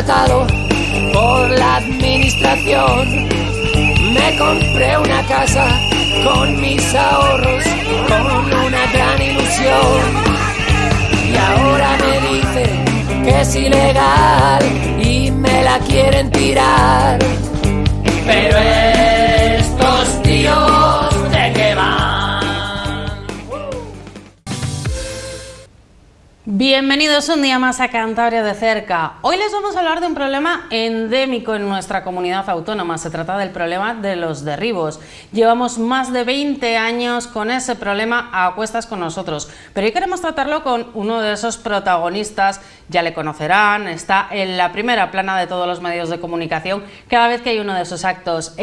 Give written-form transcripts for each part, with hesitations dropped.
contratado por la administración. Me compré una casa con mis ahorros, con una gran ilusión. Y ahora me dicen que es ilegal y me la quieren tirar. Pero estos tíos, ¿de qué van? Bienvenidos un día más a Cantabria de Cerca. Hoy les vamos a hablar de un problema endémico en nuestra comunidad autónoma. Se trata del problema de los derribos. Llevamos más de 20 años con ese problema a cuestas con nosotros, pero hoy queremos tratarlo con uno de esos protagonistas. Ya le conocerán, está en la primera plana de todos los medios de comunicación cada vez que hay uno de esos actos.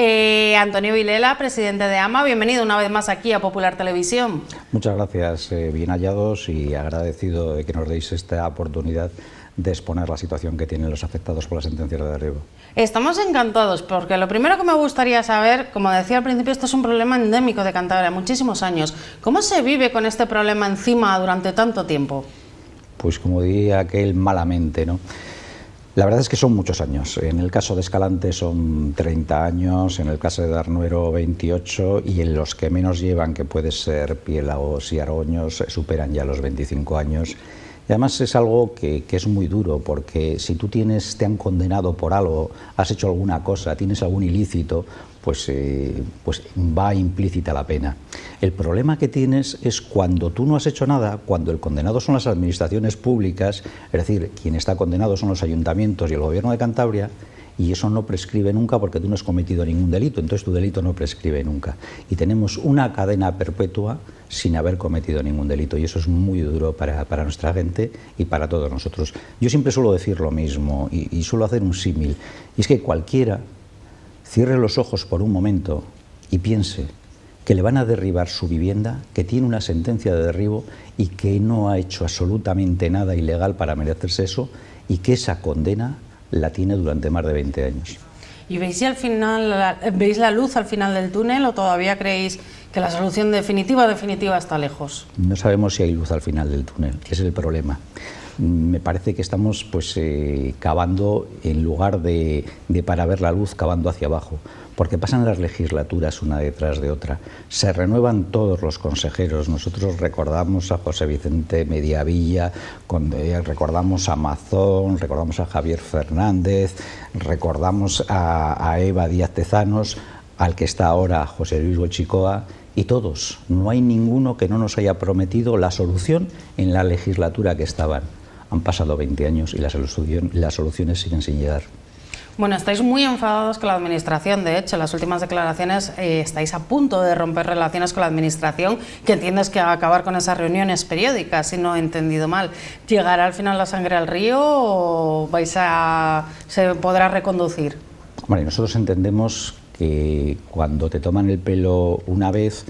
Antonio Vilela, presidente de AMA, bienvenido una vez más aquí a Popular Televisión. Muchas gracias, bien hallados y agradecido de que nos deis esta oportunidad de exponer la situación que tienen los afectados por las sentencias de derribo. Estamos encantados porque lo primero que me gustaría saber, como decía al principio, esto es un problema endémico de Cantabria, muchísimos años. ¿Cómo se vive con este problema encima durante tanto tiempo? Pues como diría aquel, malamente, ¿no? La verdad es que son muchos años. En el caso de Escalante son 30 años, en el caso de Arnuero 28 y en los que menos llevan, que puede ser Piélagos y Argoños, superan ya los 25 años. Y además es algo que es muy duro, porque si tú te han condenado por algo, has hecho alguna cosa, tienes algún ilícito, pues va implícita la pena. El problema que tienes es cuando tú no has hecho nada, cuando el condenado son las administraciones públicas, es decir, quien está condenado son los ayuntamientos y el gobierno de Cantabria, y eso no prescribe nunca porque tú no has cometido ningún delito, entonces tu delito no prescribe nunca. Y tenemos una cadena perpetua sin haber cometido ningún delito, y eso es muy duro para nuestra gente y para todos nosotros. Yo siempre suelo decir lo mismo y suelo hacer un símil, y es que cualquiera cierre los ojos por un momento y piense que le van a derribar su vivienda, que tiene una sentencia de derribo y que no ha hecho absolutamente nada ilegal para merecerse eso, y que esa condena la tiene durante más de 20 años. ¿Y veis la luz al final del túnel o todavía creéis que la solución definitiva está lejos? No sabemos si hay luz al final del túnel, ese es el problema. Me parece que estamos cavando, en lugar de para ver la luz, cavando hacia abajo, porque pasan las legislaturas una detrás de otra, se renuevan todos los consejeros. Nosotros recordamos a José Vicente Mediavilla, recordamos a Mazón, recordamos a Javier Fernández, recordamos a Eva Díaz Tezanos, al que está ahora José Luis Bochicoa, y todos, no hay ninguno que no nos haya prometido la solución en la legislatura que estaban. Han pasado 20 años y las soluciones siguen sin llegar. Bueno, estáis muy enfadados con la administración. De hecho, en las últimas declaraciones estáis a punto de romper relaciones con la administración, que entiendes que va a acabar con esas reuniones periódicas, si no he entendido mal. ¿Llegará al final la sangre al río o se podrá reconducir? Bueno, nosotros entendemos que cuando te toman el pelo una vez,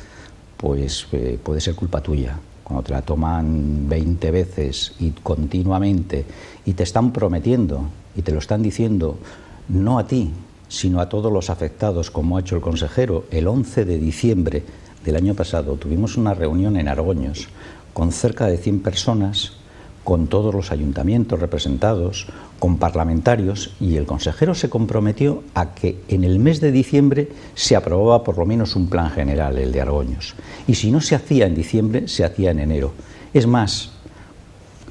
pues puede ser culpa tuya. Cuando te la toman 20 veces y continuamente y te están prometiendo y te lo están diciendo, no a ti, sino a todos los afectados, como ha hecho el consejero. El 11 de diciembre del año pasado tuvimos una reunión en Argoños con cerca de 100 personas, con todos los ayuntamientos representados, con parlamentarios, y el consejero se comprometió a que en el mes de diciembre se aprobaba por lo menos un plan general, el de Argoños. Y si no se hacía en diciembre, se hacía en enero. Es más,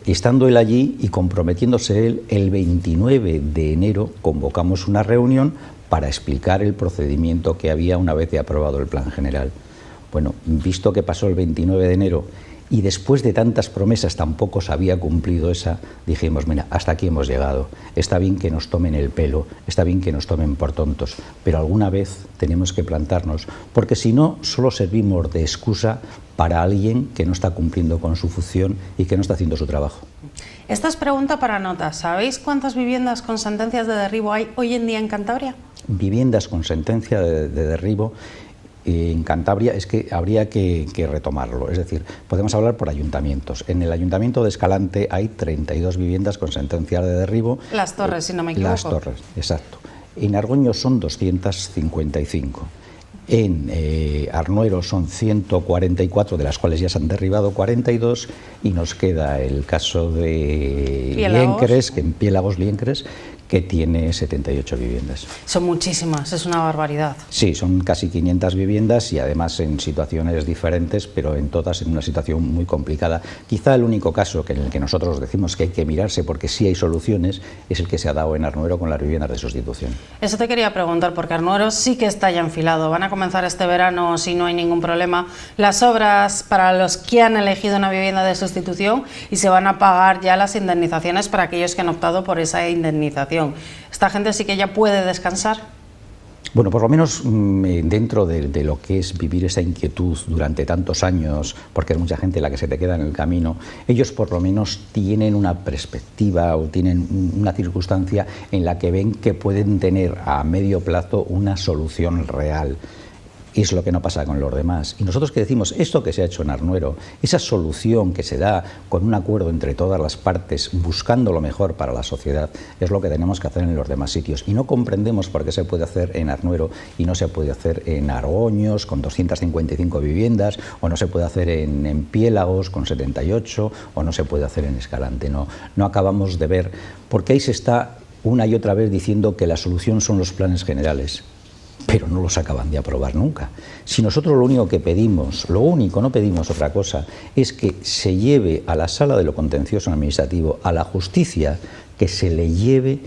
estando él allí y comprometiéndose él, el 29 de enero convocamos una reunión para explicar el procedimiento que había una vez de aprobado el plan general. Bueno, visto que pasó el 29 de enero y después de tantas promesas tampoco se había cumplido esa, dijimos, mira, hasta aquí hemos llegado. Está bien que nos tomen el pelo, está bien que nos tomen por tontos, pero alguna vez tenemos que plantarnos, porque si no, solo servimos de excusa para alguien que no está cumpliendo con su función y que no está haciendo su trabajo. Esta es pregunta para nota. ¿Sabéis cuántas viviendas con sentencias de derribo hay hoy en día en Cantabria? Viviendas con sentencia de derribo en Cantabria es que habría que retomarlo. Es decir, podemos hablar por ayuntamientos. En el ayuntamiento de Escalante hay 32 viviendas con sentencia de derribo. Las Torres, si no me equivoco. Las Torres, exacto. En Argoños son 255. En Arnuero son 144, de las cuales ya se han derribado 42, y nos queda el caso de Liencres, que en Piélagos, Liencres, que tiene 78 viviendas. Son muchísimas, es una barbaridad. Sí, son casi 500 viviendas y además en situaciones diferentes, pero en todas en una situación muy complicada. Quizá el único caso en el que nosotros decimos que hay que mirarse porque sí hay soluciones es el que se ha dado en Arnuero con las viviendas de sustitución. Eso te quería preguntar, porque Arnuero sí que está ya enfilado. Van a comenzar este verano, si no hay ningún problema, las obras para los que han elegido una vivienda de sustitución y se van a pagar ya las indemnizaciones para aquellos que han optado por esa indemnización. ¿Esta gente sí que ya puede descansar? Bueno, por lo menos dentro de lo que es vivir esa inquietud durante tantos años, porque es mucha gente la que se te queda en el camino, ellos por lo menos tienen una perspectiva o tienen una circunstancia en la que ven que pueden tener a medio plazo una solución real. Es lo que no pasa con los demás. Y nosotros que decimos, esto que se ha hecho en Arnuero, esa solución que se da con un acuerdo entre todas las partes, buscando lo mejor para la sociedad, es lo que tenemos que hacer en los demás sitios. Y no comprendemos por qué se puede hacer en Arnuero y no se puede hacer en Argoños con 255 viviendas, o no se puede hacer en Piélagos con 78, o no se puede hacer en Escalante. No acabamos de ver, porque ahí se está una y otra vez diciendo que la solución son los planes generales, pero no los acaban de aprobar nunca. Si nosotros lo único que pedimos, no pedimos otra cosa, es que se lleve a la sala de lo contencioso administrativo, a la justicia, que se le lleve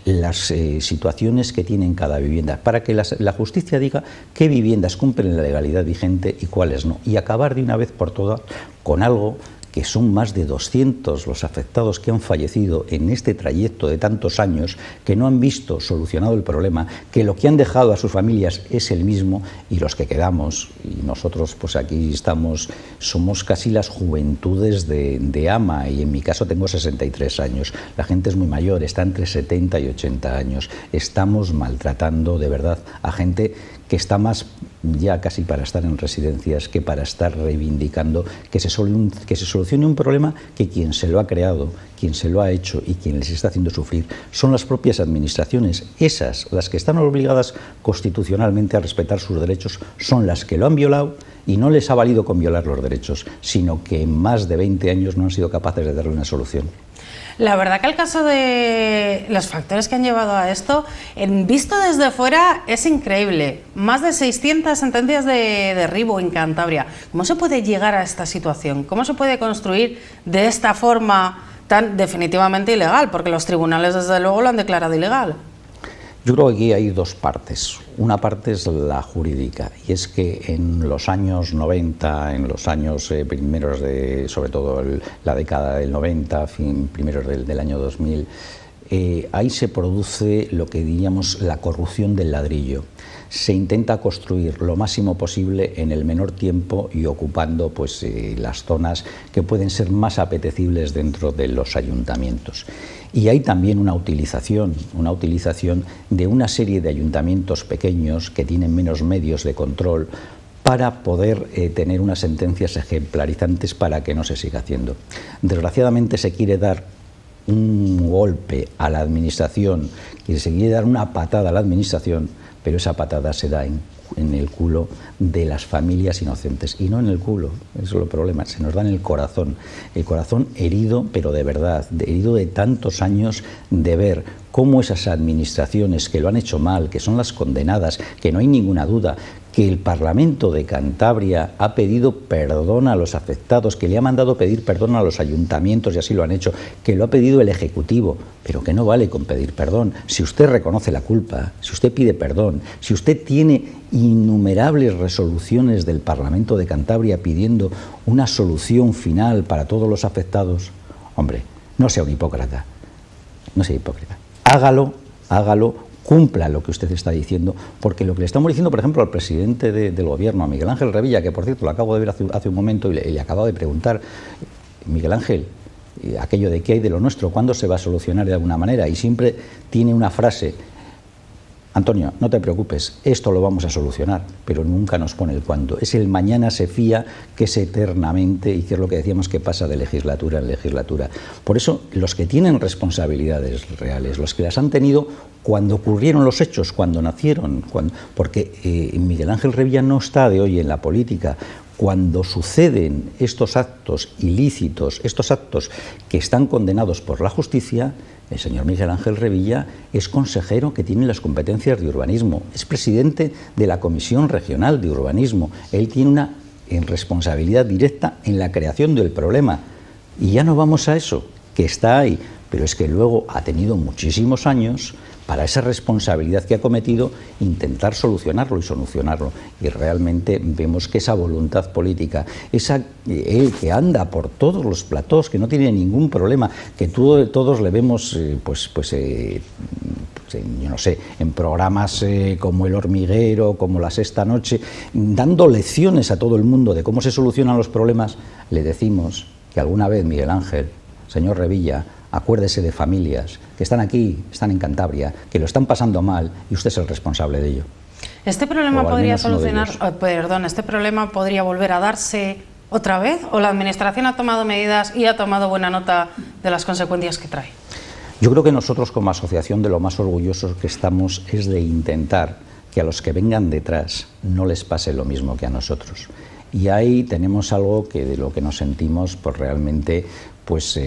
las situaciones que tiene en cada vivienda, para que la justicia diga qué viviendas cumplen la legalidad vigente y cuáles no, y acabar de una vez por todas con algo que son más de 200 los afectados que han fallecido en este trayecto de tantos años, que no han visto solucionado el problema, que lo que han dejado a sus familias es el mismo, y los que quedamos, y nosotros pues aquí estamos, somos casi las juventudes de AMA, y en mi caso tengo 63 años, la gente es muy mayor, está entre 70 y 80 años, estamos maltratando de verdad a gente que está más ya casi para estar en residencias que para estar reivindicando que se solucione un problema que quien se lo ha creado, quien se lo ha hecho y quien les está haciendo sufrir son las propias administraciones. Esas, las que están obligadas constitucionalmente a respetar sus derechos, son las que lo han violado, y no les ha valido con violar los derechos, sino que en más de 20 años no han sido capaces de darle una solución. La verdad que el caso de los factores que han llevado a esto, visto desde fuera, es increíble. Más de 600 sentencias de derribo en Cantabria. ¿Cómo se puede llegar a esta situación? ¿Cómo se puede construir de esta forma tan definitivamente ilegal? Porque los tribunales, desde luego, lo han declarado ilegal. Yo creo que aquí hay dos partes. Una parte es la jurídica, y es que en los años 90, en los años primeros sobre todo la década del 90, primeros del año 2000, ahí se produce lo que diríamos la corrupción del ladrillo. Se intenta construir lo máximo posible en el menor tiempo y ocupando pues, las zonas que pueden ser más apetecibles dentro de los ayuntamientos. Y hay también una utilización de una serie de ayuntamientos pequeños que tienen menos medios de control para poder tener unas sentencias ejemplarizantes para que no se siga haciendo. Desgraciadamente se quiere dar un golpe a la administración, que se quiere dar una patada a la administración, pero esa patada se da en el culo de las familias inocentes, y no en el culo, eso es el problema, se nos da en el corazón herido, pero de verdad, herido de tantos años de ver cómo esas administraciones que lo han hecho mal, que son las condenadas, que no hay ninguna duda, que el Parlamento de Cantabria ha pedido perdón a los afectados, que le ha mandado pedir perdón a los ayuntamientos y así lo han hecho, que lo ha pedido el Ejecutivo, pero que no vale con pedir perdón. Si usted reconoce la culpa, si usted pide perdón, si usted tiene innumerables resoluciones del Parlamento de Cantabria pidiendo una solución final para todos los afectados, hombre, no sea un hipócrita, no sea hipócrita. Hágalo, cumpla lo que usted está diciendo, porque lo que le estamos diciendo, por ejemplo, al presidente del gobierno, a Miguel Ángel Revilla, que por cierto lo acabo de ver hace un momento y le acabo de preguntar, Miguel Ángel, aquello de qué hay de lo nuestro, ¿cuándo se va a solucionar de alguna manera? Y siempre tiene una frase: Antonio, no te preocupes, esto lo vamos a solucionar, pero nunca nos pone el cuándo. Es el mañana se fía, que es eternamente, y que es lo que decíamos que pasa de legislatura en legislatura. Por eso, los que tienen responsabilidades reales, los que las han tenido cuando ocurrieron los hechos, cuando nacieron, porque Miguel Ángel Revilla no está de hoy en la política. cuando suceden estos actos ilícitos, estos actos que están condenados por la justicia, el señor Miguel Ángel Revilla es consejero que tiene las competencias de urbanismo, es presidente de la Comisión Regional de Urbanismo, él tiene una responsabilidad directa en la creación del problema. Y ya no vamos a eso, que está ahí, pero es que luego ha tenido muchísimos años para esa responsabilidad que ha cometido intentar solucionarlo y solucionarlo. Y realmente vemos que esa voluntad política, él que anda por todos los platós, que no tiene ningún problema, que todos le vemos, yo no sé, en programas como El Hormiguero, como La Sexta Noche, dando lecciones a todo el mundo de cómo se solucionan los problemas, le decimos que alguna vez, Miguel Ángel, señor Revilla, acuérdese de familias que están aquí, están en Cantabria, que lo están pasando mal y usted es el responsable de ello. ¿Este problema podría este problema podría volver a darse otra vez? ¿O la Administración ha tomado medidas y ha tomado buena nota de las consecuencias que trae? Yo creo que nosotros como asociación de lo más orgullosos que estamos es de intentar que a los que vengan detrás no les pase lo mismo que a nosotros. Y ahí tenemos algo que de lo que nos sentimos pues realmente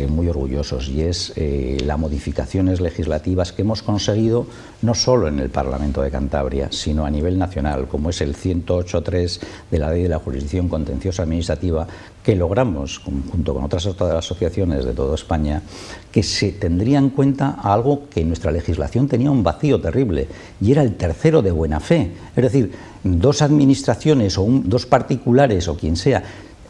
muy orgullosos, y es las modificaciones legislativas que hemos conseguido no solo en el Parlamento de Cantabria, sino a nivel nacional, como es el 108.3 de la Ley de la Jurisdicción Contenciosa Administrativa, que logramos, junto con otras asociaciones de toda España, que se tendría en cuenta algo que en nuestra legislación tenía un vacío terrible, y era el tercero de buena fe. Es decir, dos administraciones o dos particulares o quien sea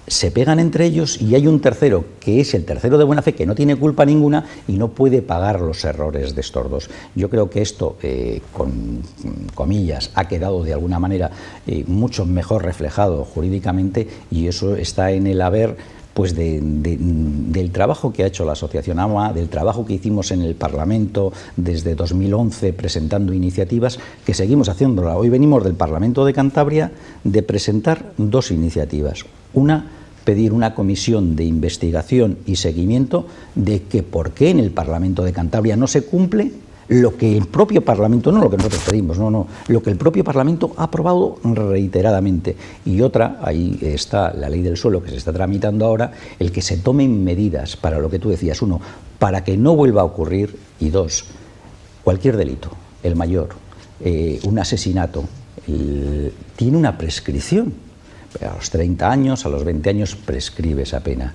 se pegan entre ellos y hay un tercero, que es el tercero de buena fe, que no tiene culpa ninguna y no puede pagar los errores de estos dos. Yo creo que esto, con comillas, ha quedado de alguna manera mucho mejor reflejado jurídicamente, y eso está en el haber pues del trabajo que ha hecho la Asociación AMA, del trabajo que hicimos en el Parlamento desde 2011 presentando iniciativas, que seguimos haciéndola. Hoy venimos del Parlamento de Cantabria de presentar dos iniciativas. Una, pedir una comisión de investigación y seguimiento de que por qué en el Parlamento de Cantabria no se cumple lo que el propio Parlamento, no lo que nosotros pedimos, lo que el propio Parlamento ha aprobado reiteradamente. Y otra, ahí está la ley del suelo que se está tramitando ahora, el que se tomen medidas para lo que tú decías, uno, para que no vuelva a ocurrir, y dos, cualquier delito, el mayor, un asesinato, tiene una prescripción. A los 30 años, a los 20 años prescribe esa pena.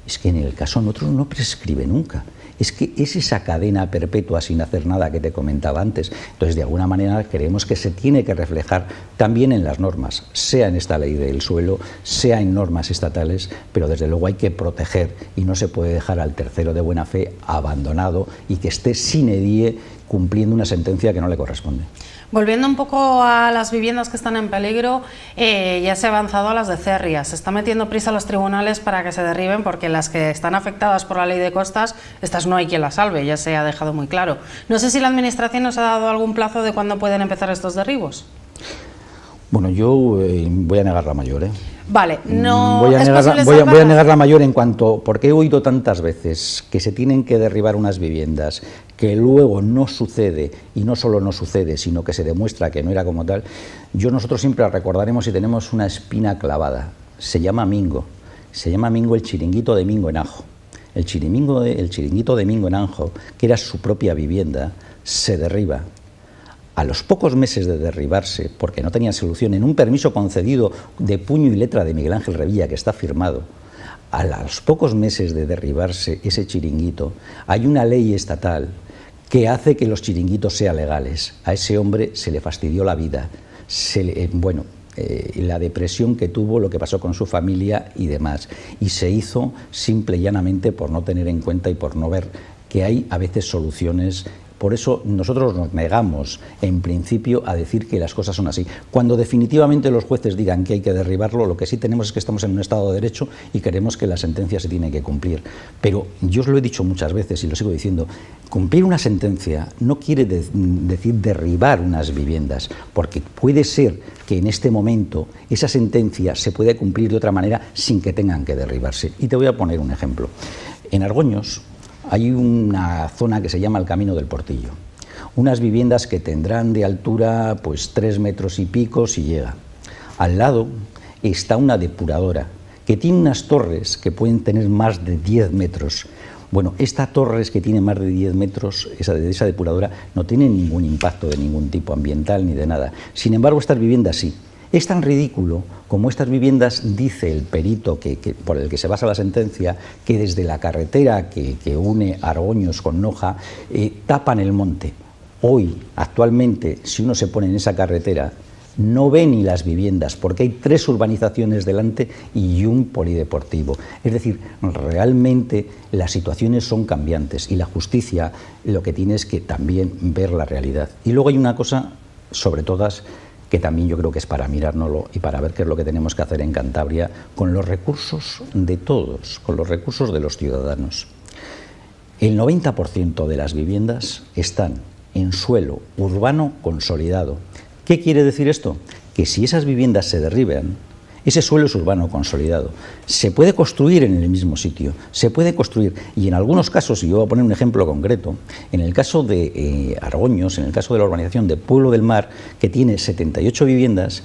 Es que en el caso nuestro no prescribe nunca. Es que es esa cadena perpetua sin hacer nada que te comentaba antes. Entonces, de alguna manera, creemos que se tiene que reflejar también en las normas, sea en esta ley del suelo, sea en normas estatales, pero desde luego hay que proteger y no se puede dejar al tercero de buena fe abandonado y que esté sine die cumpliendo una sentencia que no le corresponde. Volviendo un poco a las viviendas que están en peligro, ya se ha avanzado a las de Cerrias. Se está metiendo prisa a los tribunales para que se derriben, porque las que están afectadas por la ley de costas, estas no hay quien las salve, ya se ha dejado muy claro. No sé si la Administración nos ha dado algún plazo de cuándo pueden empezar estos derribos. Bueno, yo voy a negar la mayor, Vale, no voy a negar la mayor en cuanto, porque he oído tantas veces que se tienen que derribar unas viviendas, que luego no sucede, y no solo no sucede, sino que se demuestra que no era como tal. Nosotros siempre la recordaremos y tenemos una espina clavada. Se llama Mingo el chiringuito de Mingo en Anjo. El chiringuito de Mingo en Anjo, que era su propia vivienda, se derriba. A los pocos meses de derribarse, porque no tenía solución, en un permiso concedido de puño y letra de Miguel Ángel Revilla, que está firmado, a los pocos meses de derribarse ese chiringuito, hay una ley estatal que hace que los chiringuitos sean legales. A ese hombre se le fastidió la vida, la depresión que tuvo, lo que pasó con su familia y demás, y se hizo simple y llanamente por no tener en cuenta y por no ver que hay a veces soluciones. Por eso nosotros nos negamos, en principio, a decir que las cosas son así. Cuando definitivamente los jueces digan que hay que derribarlo, lo que sí tenemos es que estamos en un Estado de Derecho y queremos que la sentencia se tiene que cumplir. Pero yo os lo he dicho muchas veces y lo sigo diciendo, cumplir una sentencia no quiere decir derribar unas viviendas, porque puede ser que en este momento esa sentencia se pueda cumplir de otra manera sin que tengan que derribarse. Y te voy a poner un ejemplo. En Argoños hay una zona que se llama el Camino del Portillo, unas viviendas que tendrán de altura pues 3 metros y pico si llega. Al lado está una depuradora que tiene unas torres que pueden tener más de 10 metros. Bueno, esta torre que tiene más de 10 metros, esa depuradora, no tiene ningún impacto de ningún tipo ambiental ni de nada. Sin embargo, estas viviendas sí. Es tan ridículo como estas viviendas, dice el perito por el que se basa la sentencia, que desde la carretera que une Argoños con Noja tapan el monte. Hoy, actualmente, si uno se pone en esa carretera, no ve ni las viviendas, porque hay 3 urbanizaciones delante y un polideportivo. Es decir, realmente las situaciones son cambiantes y la justicia lo que tiene es que también ver la realidad. Y luego hay una cosa, sobre todas, que también yo creo que es para mirárnoslo y para ver qué es lo que tenemos que hacer en Cantabria con los recursos de todos, con los recursos de los ciudadanos. El 90% de las viviendas están en suelo urbano consolidado. ¿Qué quiere decir esto? Que si esas viviendas se derriban, ese suelo es urbano consolidado. Se puede construir en el mismo sitio, se puede construir, y en algunos casos, y yo voy a poner un ejemplo concreto, en el caso de Argoños, en el caso de la urbanización de Pueblo del Mar, que tiene 78 viviendas,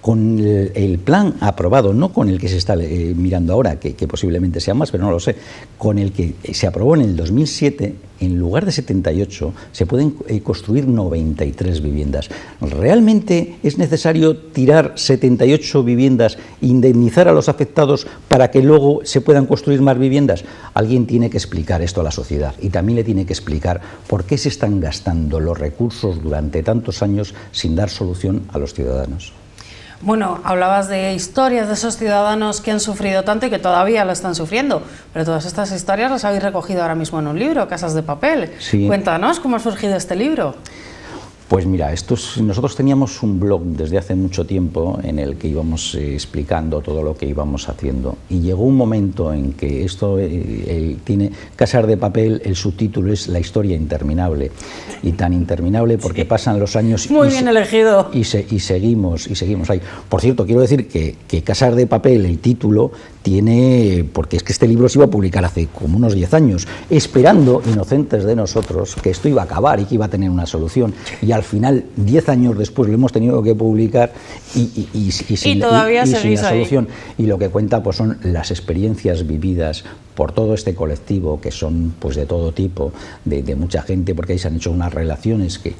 con el plan aprobado, no con el que se está mirando ahora, que posiblemente sea más, pero no lo sé, con el que se aprobó en el 2007, en lugar de 78, se pueden construir 93 viviendas. ¿Realmente es necesario tirar 78 viviendas, indemnizar a los afectados para que luego se puedan construir más viviendas? Alguien tiene que explicar esto a la sociedad y también le tiene que explicar por qué se están gastando los recursos durante tantos años sin dar solución a los ciudadanos. Bueno, hablabas de historias de esos ciudadanos que han sufrido tanto y que todavía lo están sufriendo, pero todas estas historias las habéis recogido ahora mismo en un libro, Casas de Papel. Sí. Cuéntanos cómo ha surgido este libro. Pues mira, nosotros teníamos un blog desde hace mucho tiempo en el que íbamos explicando todo lo que íbamos haciendo, y llegó un momento en que esto tiene Casas de Papel, el subtítulo es La historia interminable, y tan interminable porque sí, pasan los años muy bien elegido y seguimos ahí. Por cierto, quiero decir que Casas de Papel, el título, tiene, porque es que este libro se iba a publicar hace como unos 10 años, esperando, inocentes de nosotros, que esto iba a acabar y que iba a tener una solución, y al final, 10 años después, lo hemos tenido que publicar y sin la solución. Y lo que cuenta pues son las experiencias vividas por todo este colectivo, que son pues de todo tipo, de mucha gente, porque ahí se han hecho unas relaciones que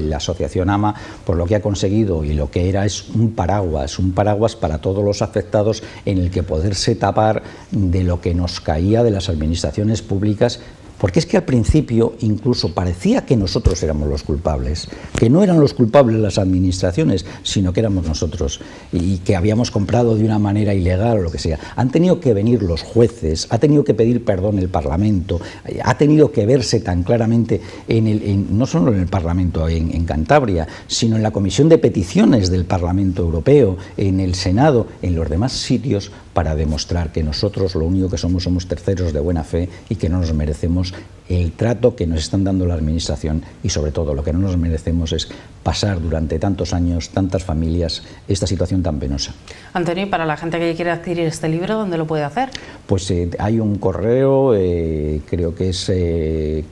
la asociación AMA, por lo que ha conseguido y lo que era es un paraguas para todos los afectados, en el que poderse tapar de lo que nos caía de las administraciones públicas. Porque es que al principio incluso parecía que nosotros éramos los culpables, que no eran los culpables las administraciones, sino que éramos nosotros, y que habíamos comprado de una manera ilegal o lo que sea. Han tenido que venir los jueces, ha tenido que pedir perdón el Parlamento, ha tenido que verse tan claramente, no solo en el Parlamento en Cantabria, sino en la Comisión de Peticiones del Parlamento Europeo, en el Senado, en los demás sitios, para demostrar que nosotros lo único que somos terceros de buena fe y que no nos merecemos el trato que nos están dando la administración, y sobre todo lo que no nos merecemos es pasar durante tantos años, tantas familias, esta situación tan penosa. Antonio, para la gente que quiere adquirir este libro, ¿dónde lo puede hacer? Pues hay un correo, creo que es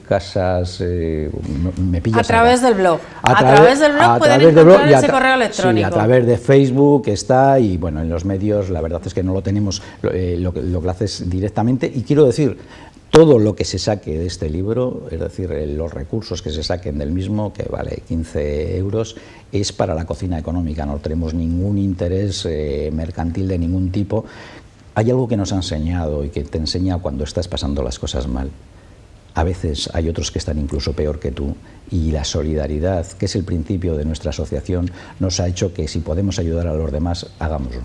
casas... me pillas a través ahora. Del blog. A través del blog pueden encontrar ese correo electrónico. Sí, a través de Facebook está, y bueno, en los medios la verdad es que no lo tenemos, lo que haces directamente. Y quiero decir, todo lo que se saque de este libro, es decir, los recursos que se saquen del mismo, que vale 15 euros, es para la cocina económica. No tenemos ningún interés mercantil de ningún tipo. Hay algo que nos ha enseñado y que te enseña cuando estás pasando las cosas mal. A veces hay otros que están incluso peor que tú, y la solidaridad, que es el principio de nuestra asociación, nos ha hecho que si podemos ayudar a los demás, hagámoslo.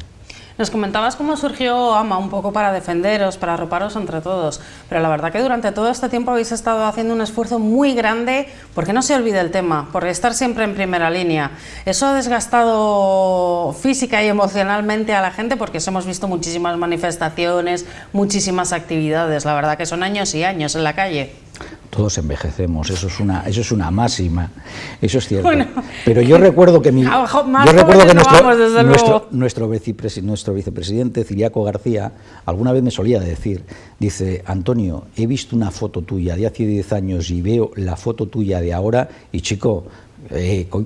Nos comentabas cómo surgió AMA, un poco para defenderos, para arroparos entre todos, pero la verdad que durante todo este tiempo habéis estado haciendo un esfuerzo muy grande porque no se olvide el tema, por estar siempre en primera línea. Eso ha desgastado física y emocionalmente a la gente, porque os hemos visto muchísimas manifestaciones, muchísimas actividades, la verdad que son años y años en la calle. Todos envejecemos, eso es una máxima, eso es cierto. Bueno, pero yo recuerdo que nuestro vicepresidente Ciriaco García alguna vez me solía decir, dice: Antonio, he visto una foto tuya de hace 10 años y veo la foto tuya de ahora y, chico,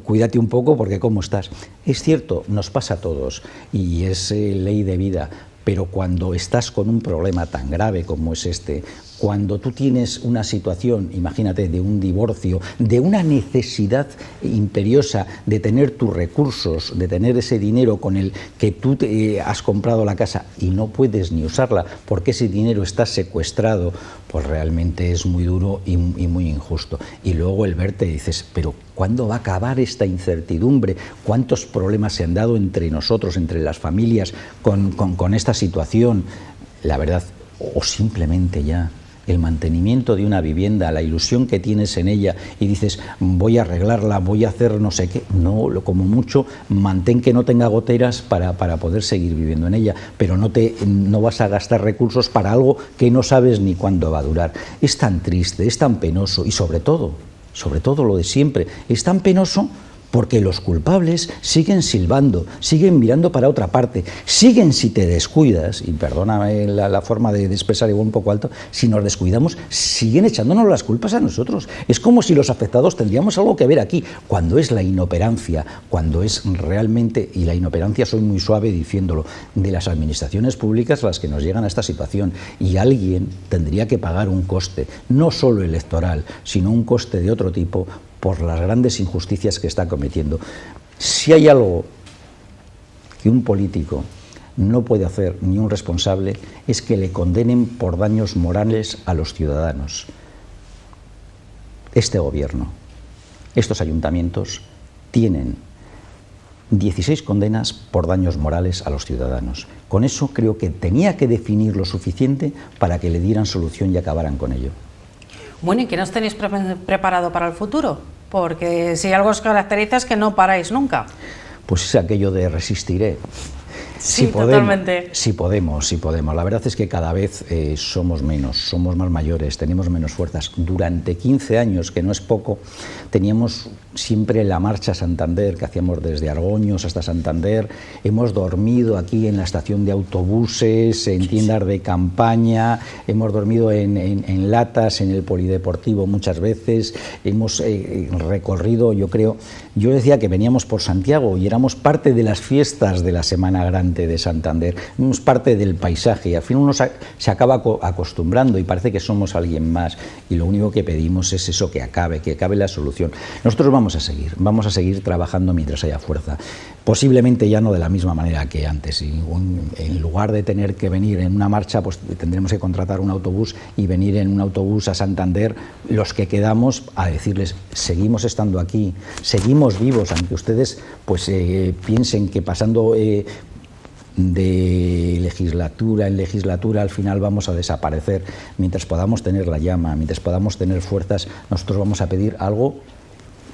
cuídate un poco porque ¿cómo estás? Es cierto, nos pasa a todos y es ley de vida, pero cuando estás con un problema tan grave como es este, cuando tú tienes una situación, imagínate, de un divorcio, de una necesidad imperiosa de tener tus recursos, de tener ese dinero con el que tú has comprado la casa y no puedes ni usarla porque ese dinero está secuestrado, pues realmente es muy duro y muy injusto. Y luego el verte dices, pero ¿cuándo va a acabar esta incertidumbre? ¿Cuántos problemas se han dado entre nosotros, entre las familias, con esta situación? La verdad, o simplemente ya el mantenimiento de una vivienda, la ilusión que tienes en ella y dices, voy a arreglarla, voy a hacer no sé qué, no, como mucho mantén que no tenga goteras para poder seguir viviendo en ella, pero no vas a gastar recursos para algo que no sabes ni cuándo va a durar. Es tan triste, es tan penoso y sobre todo lo de siempre, es tan penoso porque los culpables siguen silbando, siguen mirando para otra parte, siguen, si te descuidas, y perdóname la forma de expresar igual un poco alto, si nos descuidamos, siguen echándonos las culpas a nosotros. Es como si los afectados tendríamos algo que ver aquí, cuando es la inoperancia, cuando es realmente, y la inoperancia soy muy suave diciéndolo, de las administraciones públicas las que nos llegan a esta situación, y alguien tendría que pagar un coste, no solo electoral, sino un coste de otro tipo, por las grandes injusticias que está cometiendo. Si hay algo que un político no puede hacer, ni un responsable, es que le condenen por daños morales a los ciudadanos. Este gobierno, estos ayuntamientos, tienen 16 condenas por daños morales a los ciudadanos. Con eso creo que tenía que definir lo suficiente para que le dieran solución y acabaran con ello. Bueno, ¿y qué nos tenéis preparado para el futuro? Porque si algo os caracteriza es que no paráis nunca. Pues es aquello de resistiré. Sí, totalmente. Si podemos. La verdad es que cada vez somos menos, somos más mayores, tenemos menos fuerzas. Durante 15 años, que no es poco, teníamos siempre la marcha Santander, que hacíamos desde Argoños hasta Santander. Hemos dormido aquí en la estación de autobuses, en tiendas de campaña, hemos dormido en latas, en el polideportivo muchas veces. Hemos recorrido, yo decía que veníamos por Santiago y éramos parte de las fiestas de la Semana Grande de Santander, somos parte del paisaje y al fin uno se acaba acostumbrando y parece que somos alguien más y lo único que pedimos es eso, que acabe la solución. Nosotros vamos a seguir trabajando mientras haya fuerza, posiblemente ya no de la misma manera que antes, en lugar de tener que venir en una marcha, pues tendremos que contratar un autobús y venir en un autobús a Santander los que quedamos a decirles, seguimos estando aquí, seguimos vivos, aunque ustedes pues piensen que pasando de legislatura en legislatura al final vamos a desaparecer. Mientras podamos tener la llama, mientras podamos tener fuerzas, nosotros vamos a pedir algo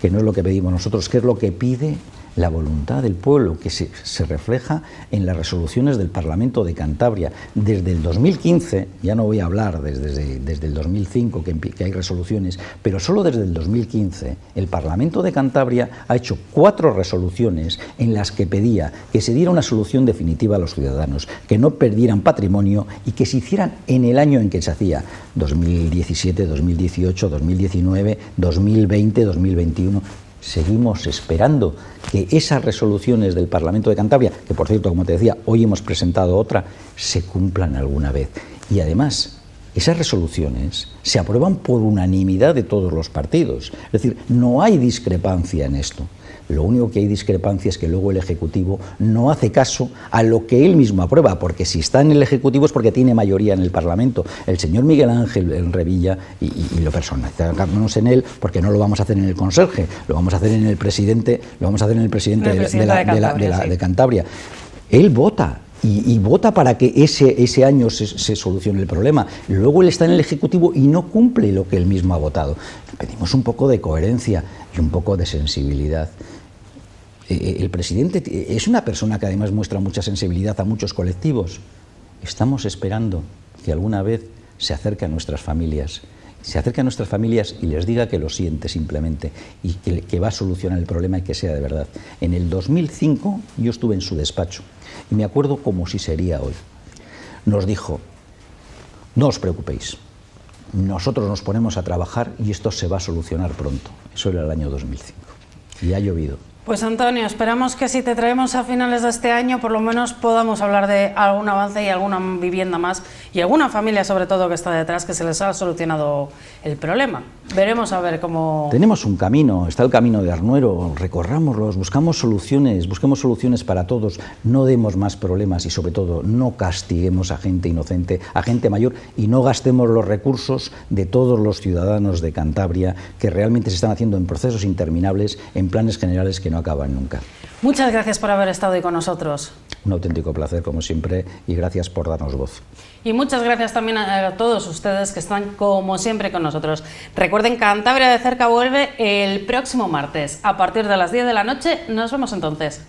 que no es lo que pedimos nosotros, que es lo que pide la voluntad del pueblo, que se refleja en las resoluciones del Parlamento de Cantabria. Desde el 2015, ya no voy a hablar desde el 2005 que hay resoluciones, pero solo desde el 2015 el Parlamento de Cantabria ha hecho 4 resoluciones en las que pedía que se diera una solución definitiva a los ciudadanos, que no perdieran patrimonio y que se hicieran en el año en que se hacía, 2017, 2018, 2019, 2020, 2021... Seguimos esperando que esas resoluciones del Parlamento de Cantabria, que por cierto, como te decía, hoy hemos presentado otra, se cumplan alguna vez. Y además, esas resoluciones se aprueban por unanimidad de todos los partidos. Es decir, no hay discrepancia en esto. Lo único que hay discrepancia es que luego el Ejecutivo no hace caso a lo que él mismo aprueba, porque si está en el Ejecutivo es porque tiene mayoría en el Parlamento. El señor Miguel Ángel Revilla, y lo personalizamos en él, porque no lo vamos a hacer en el conserje, lo vamos a hacer en el presidente, de Cantabria. Él vota. Y vota para que ese año se solucione el problema. Luego él está en el Ejecutivo y no cumple lo que él mismo ha votado. Pedimos un poco de coherencia y un poco de sensibilidad. El presidente es una persona que además muestra mucha sensibilidad a muchos colectivos. Estamos esperando que alguna vez se acerque a nuestras familias. se acerque a nuestras familias y les diga que lo siente simplemente y que va a solucionar el problema y que sea de verdad. En el 2005 yo estuve en su despacho y me acuerdo como si sería hoy. Nos dijo: no os preocupéis, nosotros nos ponemos a trabajar y esto se va a solucionar pronto. Eso era el año 2005 y ha llovido. Pues Antonio, esperamos que si te traemos a finales de este año por lo menos podamos hablar de algún avance y alguna vivienda más y alguna familia sobre todo que está detrás que se les ha solucionado el problema. Veremos a ver cómo... Tenemos un camino, está el camino de Arnuero, recorrámoslos, busquemos soluciones para todos, no demos más problemas y sobre todo no castiguemos a gente inocente, a gente mayor y no gastemos los recursos de todos los ciudadanos de Cantabria que realmente se están haciendo en procesos interminables, en planes generales que no acaban nunca. Muchas gracias por haber estado hoy con nosotros. Un auténtico placer como siempre y gracias por darnos voz. Y muchas gracias también a todos ustedes que están como siempre con nosotros. Recuerden, Cantabria de Cerca vuelve el próximo martes a partir de las 10 de la noche. Nos vemos entonces.